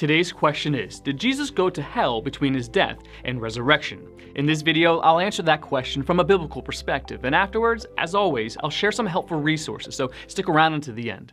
Today's question is, did Jesus go to hell between his death and resurrection? In this video, I'll answer that question from a biblical perspective, and afterwards, as always, I'll share some helpful resources, so stick around until the end.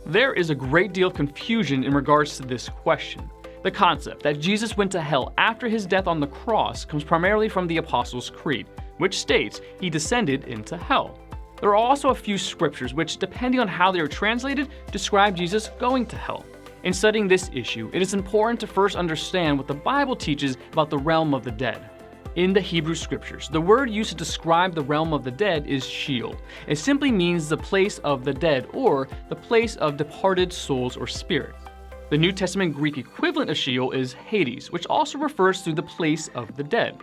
There is a great deal of confusion in regards to this question. The concept that Jesus went to hell after his death on the cross comes primarily from the Apostles' Creed, which states he descended into hell. There are also a few scriptures which, depending on how they are translated, describe Jesus going to hell. In studying this issue, it is important to first understand what the Bible teaches about the realm of the dead. In the Hebrew scriptures, the word used to describe the realm of the dead is Sheol. It simply means the place of the dead, or the place of departed souls or spirits. The New Testament Greek equivalent of Sheol is Hades, which also refers to the place of the dead.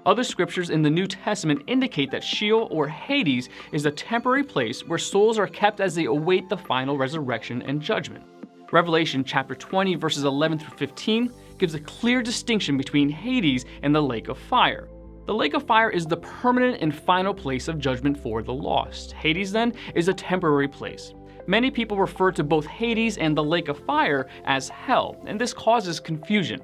Other scriptures in the New Testament indicate that Sheol or Hades is a temporary place where souls are kept as they await the final resurrection and judgment. Revelation chapter 20 verses 11 through 15 gives a clear distinction between Hades and the lake of fire. The lake of fire is the permanent and final place of judgment for the lost. Hades then is a temporary place. Many people refer to both Hades and the lake of fire as hell, and this causes confusion.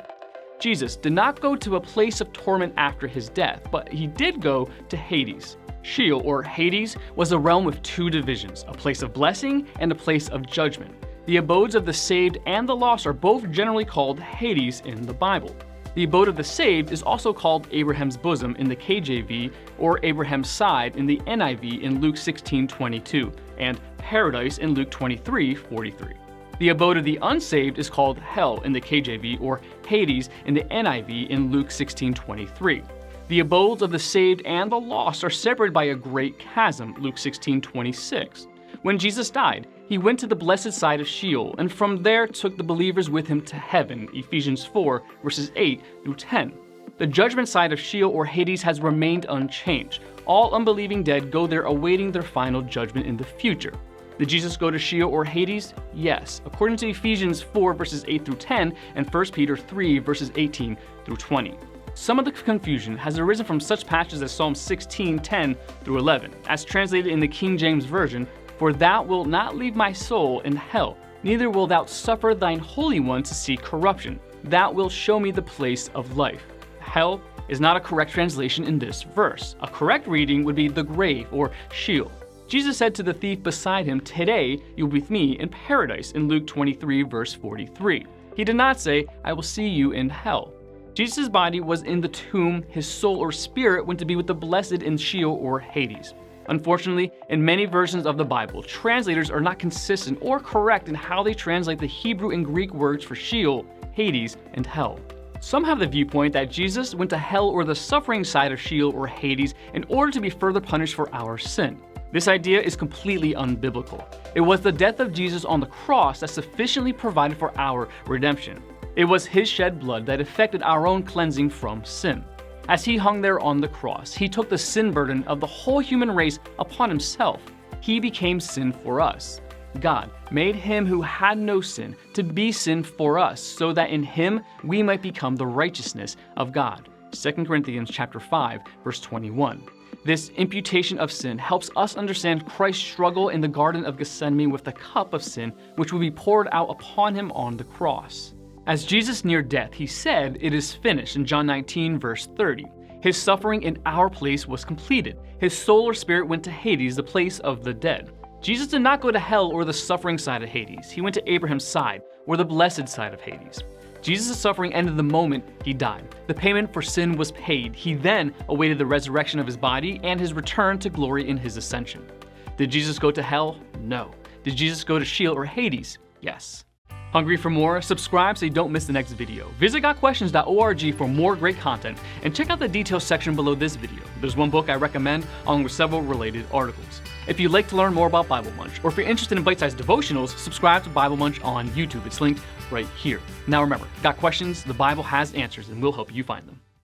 Jesus did not go to a place of torment after his death, but he did go to Hades. Sheol, or Hades, was a realm with two divisions, a place of blessing and a place of judgment. The abodes of the saved and the lost are both generally called Hades in the Bible. The abode of the saved is also called Abraham's bosom in the KJV, or Abraham's side in the NIV in Luke 16:22, and paradise in Luke 23:43. The abode of the unsaved is called hell in the KJV, or Hades in the NIV in Luke 16:23. The abodes of the saved and the lost are separated by a great chasm, Luke 16:26. When Jesus died, he went to the blessed side of Sheol, and from there took the believers with him to heaven, Ephesians 4 verses 8 through 10. The judgment side of Sheol or Hades has remained unchanged. All unbelieving dead go there awaiting their final judgment in the future. Did Jesus go to Sheol or Hades? Yes, according to Ephesians 4 verses 8 through 10 and 1 Peter 3 verses 18 through 20. Some of the confusion has arisen from such passages as Psalm 16:10 through 11, as translated in the King James Version, "For thou wilt not leave my soul in hell, neither wilt thou suffer thine Holy One to see corruption. Thou wilt show me the place of life." Hell is not a correct translation in this verse. A correct reading would be the grave or Sheol. Jesus said to the thief beside him, "Today you'll be with me in paradise," in Luke 23 verse 43. He did not say, "I will see you in hell." Jesus' body was in the tomb, his soul or spirit went to be with the blessed in Sheol or Hades. Unfortunately, in many versions of the Bible, translators are not consistent or correct in how they translate the Hebrew and Greek words for Sheol, Hades, and hell. Some have the viewpoint that Jesus went to hell or the suffering side of Sheol or Hades in order to be further punished for our sin. This idea is completely unbiblical. It was the death of Jesus on the cross that sufficiently provided for our redemption. It was his shed blood that effected our own cleansing from sin. As he hung there on the cross, he took the sin burden of the whole human race upon himself. He became sin for us. God made him who had no sin to be sin for us, so that in him we might become the righteousness of God. 2 Corinthians chapter 5, verse 21. This imputation of sin helps us understand Christ's struggle in the Garden of Gethsemane with the cup of sin, which will be poured out upon him on the cross. As Jesus neared death, he said, "It is finished," in John 19, verse 30. His suffering in our place was completed. His soul or spirit went to Hades, the place of the dead. Jesus did not go to hell or the suffering side of Hades. He went to Abraham's side, or the blessed side of Hades. Jesus' suffering ended the moment he died. The payment for sin was paid. He then awaited the resurrection of his body and his return to glory in his ascension. Did Jesus go to hell? No. Did Jesus go to Sheol or Hades? Yes. Hungry for more? Subscribe so you don't miss the next video. Visit gotquestions.org for more great content, and check out the details section below this video. There's one book I recommend, along with several related articles. If you'd like to learn more about Bible Munch, or if you're interested in bite-sized devotionals, subscribe to Bible Munch on YouTube. It's linked right here. Now remember, got questions? The Bible has answers, and we'll help you find them.